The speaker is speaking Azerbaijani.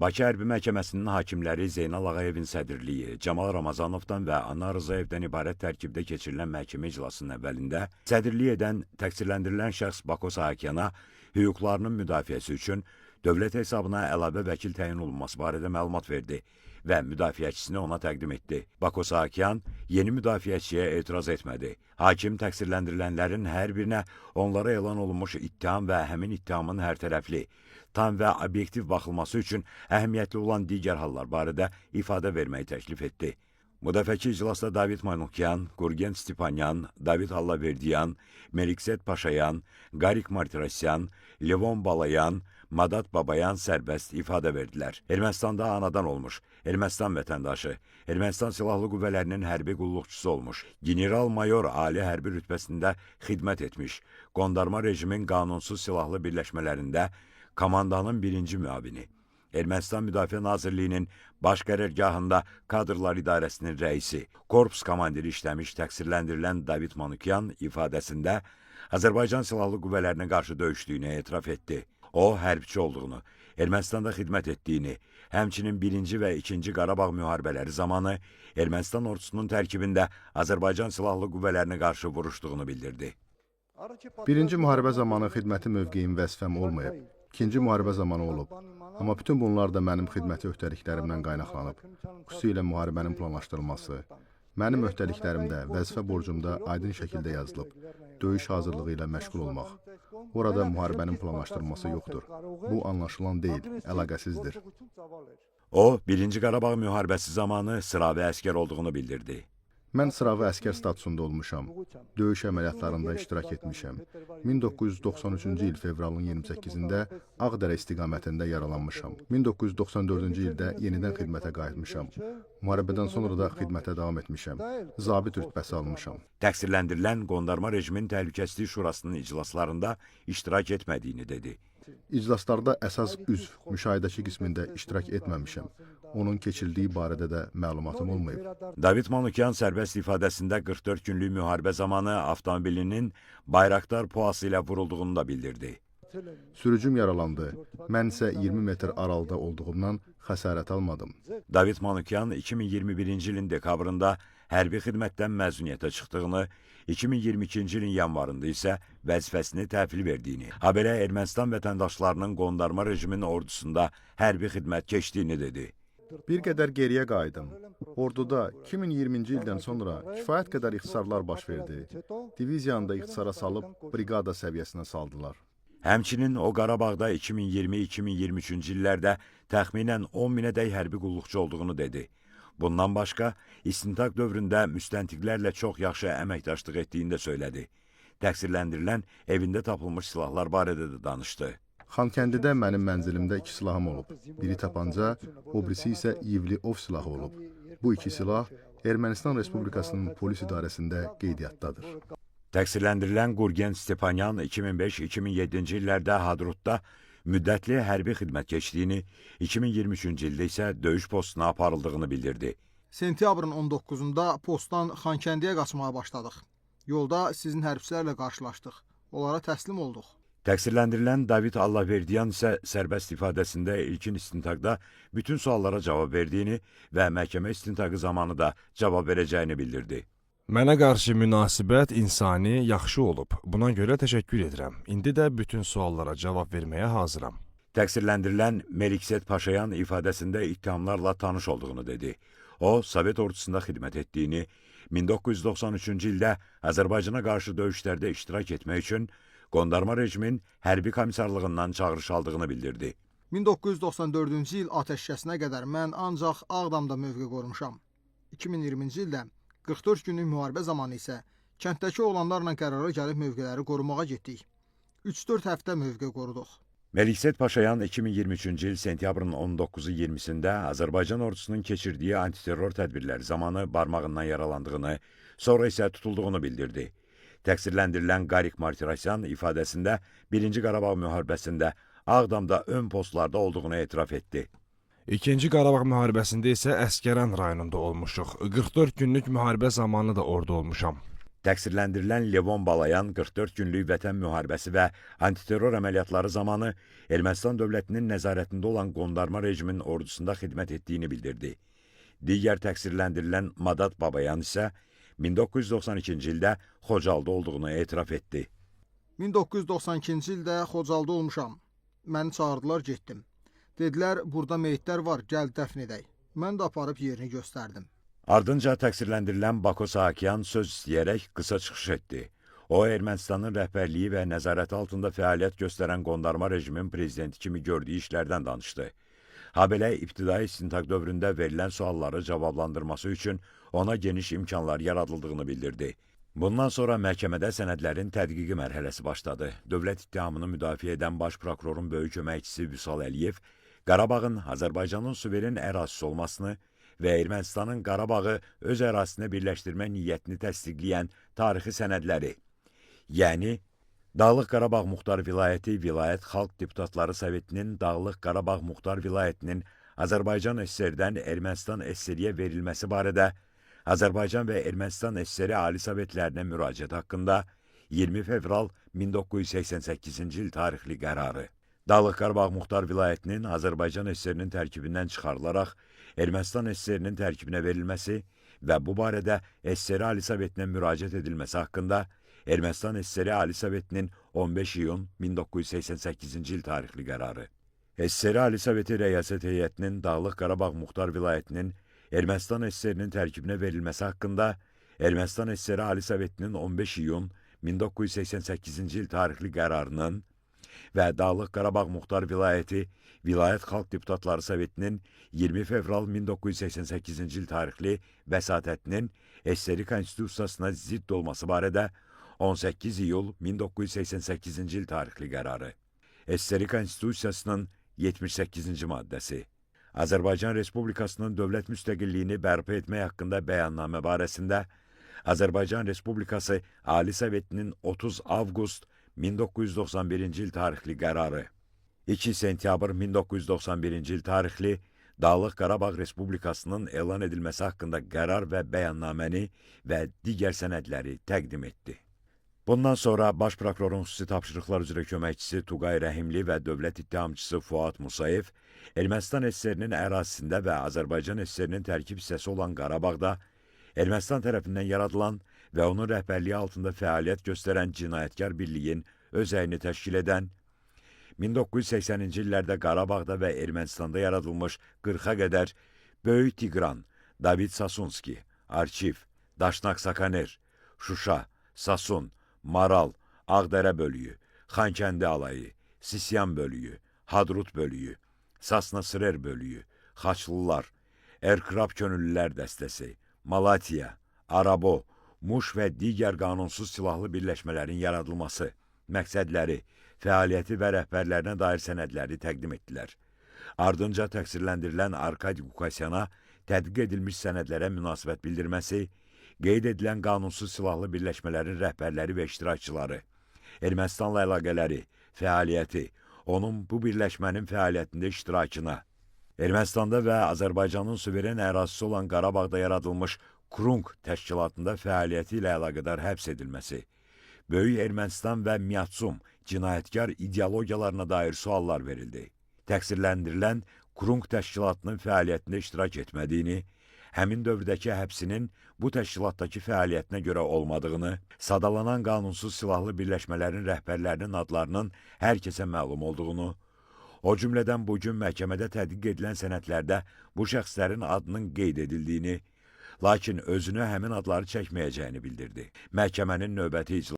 Bakı Hərbi Məhkəməsinin hakimləri Zeynal Ağayevin sədrliyi, Camal Ramazanovdan və Anar Rızayevdən ibarət tərkibdə keçirilən məhkəmə iclasının əvvəlində sədrlik edən təqsirləndirilən şəxs Bako Sahakyana hüquqlarının müdafiəsi üçün dövlət hesabına əlavə vəkil təyin olunması barədə məlumat verdi və müdafiəçisini ona təqdim etdi. Bako Sahakyan yeni müdafiəçiyə etiraz etmədi. Hakim təqsirləndirilənlərin hər birinə onlara elan olunmuş ittiham və həmin ittihamın hərtərəfli, tam və obyektiv baxılması üçün əhəmiyyətli olan digər hallar barədə ifadə verməyi təklif etdi. Bu dəfəki iclasda David Manukyan, Gurgen Stepanyan, David Allaverdiyan, Melikset Paşayan, Garik Martirosyan, Levon Balayan, Madat Babayan sərbəst ifadə verdilər. Ermənistanda anadan olmuş, Ermənistan vətəndaşı, Ermənistan Silahlı Qüvvələrinin hərbi qulluqçusu olmuş, general-mayor ali hərbi rütbəsində xidmət etmiş, qondarma rejimin qanunsuz silahlı birləşmələrində komandanın birinci müavini, Ermənistan Müdafiə Nazirliyinin baş qərargahında kadrlar idarəsinin rəisi, korpus komandiri işləmiş təqsirləndirilən David Manukyan ifadəsində Azərbaycan Silahlı Qüvvələrinə qarşı döyüşdüyünü etiraf etdi. O, hərbçi olduğunu, Ermənistanda xidmət etdiyini, həmçinin 1-ci və 2-ci Qarabağ müharibələri zamanı Ermənistan ordusunun tərkibində Azərbaycan Silahlı Qüvvələrinə qarşı vuruşduğunu bildirdi. Birinci müharibə zamanı xidməti mövqeyim vəzifəm olmayıb. İkinci müharibə zamanı olub. Amma bütün bunlar da mənim xidməti öhdəliklərimdən qaynaqlanıb. Xüsusilə müharibənin planlaşdırılması. Mənim öhdəliklərimdə, vəzifə borcumda aydın şəkildə yazılıb. Döyüş hazırlığı ilə məşğul olmaq. Orada müharibənin planlaşdırılması yoxdur. Bu anlaşılan deyil, əlaqəsizdir. O, 1-ci Qarabağ müharibəsi zamanı sıravi əskər olduğunu bildirdi. Mən sıravi əskər statusunda olmuşam. Döyüş əməliyyatlarında iştirak etmişəm. 1993-cü il fevralın 28-də Ağdərə istiqamətində yaralanmışam. 1994-cü ildə yenidən xidmətə qayıtmışam. Müharibədən sonra da xidmətə davam etmişəm. Zabit rütbəsi almışam. Təqsirləndirilən qondarma rejimin təhlükəsizlik şurasının iclaslarında iştirak etmədiyini dedi. İclaslarda əsas üzv müşahidəçi qismində iştirak etməmişəm. Onun keçildiyi barədə də məlumatım olmayıb. David Manukyan sərbəst ifadəsində 44 günlük müharibə zamanı avtomobilinin Bayraktar puası ilə vurulduğunu da bildirdi. Sürücüm yaralandı. Mən isə 20 metr aralıda olduğumdan xəsarət almadım. David Manukyan 2021-ci ilin dekabrında hərbi xidmətdən məzuniyyətə çıxdığını, 2022-ci ilin yanvarında isə vəzifəsini təhvil verdiyini, habelə Ermənistan vətəndaşlarının qondarma rejimin ordusunda hərbi xidmət keçdiyini dedi. Bir qədər geriyə qayıdım. Orduda 2020-ci ildən sonra kifayət qədər ixtisarlar baş verdi. Diviziyanı da ixtisara salıb briqada səviyyəsinə saldılar. Həmçinin o Qarabağda 2020-2023-cü illərdə təxminən 10 minədək hərbi qulluqçu olduğunu dedi. Bundan başqa, istintaq dövründə müstəntiqlərlə çox yaxşı əməkdaşlıq etdiyini də söylədi. Təqsirləndirilən evində tapılmış silahlar barədə də danışdı. Xankəndidə mənim mənzilimdə 2 silahım olub. Biri tapanca, o birisi isə ivli ov silahı olub. Bu 2 silah Ermənistan Respublikasının polis idarəsində qeydiyyatdadır. Təqsirləndirilən Gurgen Stepanyan 2005-2007-ci illərdə Hadrutda müddətli hərbi xidmət keçdiyini, 2023-cü ildə isə döyüş postuna aparıldığını bildirdi. Sentyabrın 19-da postdan Xankəndiyə qaçmağa başladıq. Yolda sizin hərbçilərlə qarşılaşdıq. Onlara təslim olduq. Təqsirləndirilən David Allaverdiyan isə sərbəst ifadəsində ilkin istintaqda bütün suallara cavab verdiyini və məhkəmə istintaqı zamanı da cavab verəcəyini bildirdi. Mənə qarşı münasibət insani, yaxşı olub. Buna görə təşəkkür edirəm. İndi də bütün suallara cavab verməyə hazıram. Təqsirləndirilən Melikset Paşayan ifadəsində ittihamlarla tanış olduğunu dedi. O, Sovet ordusunda xidmət etdiyini, 1993-cü ildə Azərbaycana qarşı döyüşlərdə iştirak etmək üçün qondarma rejimin hərbi komissarlığından çağırış aldığını bildirdi. 1994-cü il atəşkəsinə qədər mən ancaq Ağdamda mövqe qorumuşam. 2020-ci ildə 44 günlük müharibə zamanı isə kənddəki oğlanlarla qərara gəlib mövqeləri qorumağa getdik. 3-4 həftə mövqe qoruduq. Melikset Paşayan 2023-cü il sentyabrın 19-u 20-sində Azərbaycan ordusunun keçirdiyi antiterror tədbirləri zamanı barmağından yaralandığını, sonra isə tutulduğunu bildirdi. Təqsirləndirilən Garik Martirosyan ifadəsində 1-ci Qarabağ müharibəsində Ağdamda ön postlarda olduğunu etiraf etdi. 2-ci Qarabağ müharibəsində isə Əskərən rayonunda olmuşuq. 44 günlük müharibə zamanı da orada olmuşam. Təqsirləndirilən Levon Balayan 44 günlük vətən müharibəsi və antiterror əməliyyatları zamanı Ermənistan dövlətinin nəzarətində olan qondarma rejimin ordusunda xidmət etdiyini bildirdi. Digər təqsirləndirilən Madat Babayan isə 1992-ci ildə Xocalda olduğunu etiraf etdi. 1992-ci ildə Xocalda olmuşam. Məni çağırdılar, getdim. Dedilər, burada meyitlər var, gəl dəfn edək. Mən də aparıb yerini göstərdim. Ardınca təqsirləndirilən Bako Saakyan söz istəyərək qısa çıxış etdi. O, Ermənistanın rəhbərliyi və nəzarəti altında fəaliyyət göstərən qondarma rejimin prezidenti kimi gördüyü işlərdən danışdı. Habelə ibtidai istintaq dövründə verilən sualları cavablandırması üçün ona geniş imkanlar yaradıldığını bildirdi. Bundan sonra məhkəmədə sənədlərin tədqiqi mərhələsi başladı. Dövlət ittihamını müdafiə edən baş prokurorun böyük köməkçisi Vüsal Əliyev Qarabağın Azərbaycanın suveren ərazisi olmasını və Ermənistanın Qarabağı öz ərazisinə birləşdirmə niyyətini təsdiqləyən tarixi sənədləri, yəni Dağlıq Qarabağ Muxtar Vilayəti Vilayət Xalq Deputatları Sovetinin Dağlıq Qarabağ Muxtar Vilayətinin Azərbaycan SSR-dən Ermənistan SSR-yə verilməsi barədə Azərbaycan və Ermənistan SSR Ali Sovetlərinə müraciət haqqında 20 fevral 1988-ci il tarixli qərarı. Dağlıq Qarabağ Muxtar Vilayətinin Azərbaycan SSR-nin tərkibindən çıxarılaraq Ermənistan SSR-nin tərkibinə verilməsi və bu barədə SSR Ali Sovetinə müraciət edilməsi haqqında Ermənistan SSR Ali Sovetinin 15 iyun 1988-ci il tarixli qərarı. SSR Ali Soveti Rəyasət Heyətinin Dağlıq Qarabağ Muxtar Vilayətinin Ermənistan SSR-nin tərkibinə verilməsi haqqında Ermənistan SSR Ali Sovetinin 15 iyun 1988-ci il tarixli qərarının və Dağlıq Qarabağ Muxtar Vilayəti Vilayət Xalq Deputatları Sovetinin 20 fevral 1988-ci il tarixli vəsatətinin SSR Konstitusiyasına zidd olması barədə 18 iyul 1988-ci il tarixli qərarı. SSR Konstitusiyasının 78-ci maddəsi. Azərbaycan Respublikasının dövlət müstəqilliyini bərpa etmək haqqında bəyannamə barəsində Azərbaycan Respublikası Ali Sovetinin 30 avqust 1991-ci il tarixli qərarı. 2 sentyabr 1991-ci il tarixli Dağlıq Qarabağ Respublikasının elan edilməsi haqqında qərar və bəyannaməni və digər sənədləri təqdim etdi. Bundan sonra Baş Prokurorun xüsusi tapşırıqlar üzrə köməkçisi Tuqay Rəhimli və dövlət ittihamçısı Fuad Musayev Ermənistan SSR-nin ərazisində və Azərbaycan SSR-nin tərkib hissəsi olan Qarabağda Ermənistan tərəfindən yaradılan və onun rəhbərliyi altında fəaliyyət göstərən cinayətkar birliyin özəyini təşkil edən, 1980-ci illərdə Qarabağda və Ermənistanda yaradılmış 40-a qədər Böyük Tiqran, David Sasunski, Arçiv, Daşnak Sakaner, Şuşa, Sasun, Maral, Ağdərə bölüyü, Xankəndi alayı, Sisyan bölüyü, Hadrut bölüyü, Sasna Srer bölüyü, Xaçlılar, Erkrab Könüllülər dəstəsi, Malatiya, Arabo, Muş və digər qanunsuz silahlı birləşmələrin yaradılması, məqsədləri, fəaliyyəti və rəhbərlərinə dair sənədləri təqdim etdilər. Ardınca təqsirləndirilən Arkadi Qukasyana tədqiq edilmiş sənədlərə münasibət bildirməsi, qeyd edilən qanunsuz silahlı birləşmələrin rəhbərləri və iştirakçıları, Ermənistanla əlaqələri, fəaliyyəti, onun bu birləşmənin fəaliyyətində iştirakına, Ermənistanda və Azərbaycanın suveren ərazisi olan Qarabağda yaradılmış Krunk təşkilatında fəaliyyəti ilə əlaqədar həbs edilməsi, Böyük Ermənistan və Miyatsum cinayətkar ideologiyalarına dair suallar verildi. Təqsirləndirilən Krunk təşkilatının fəaliyyətində iştirak etmədiyini, həmin dövrdəki həbsinin bu təşkilatdakı fəaliyyətinə görə olmadığını, sadalanan qanunsuz silahlı birləşmələrin rəhbərlərinin adlarının hər kəsə məlum olduğunu, o cümlədən bugün məhkəmədə tədqiq edilən sənədlərdə bu şəxslərin adının qeyd edildiyini, lakin özünü həmin adları çəkməyəcəyini bildirdi. Məhkəmənin növbəti iclası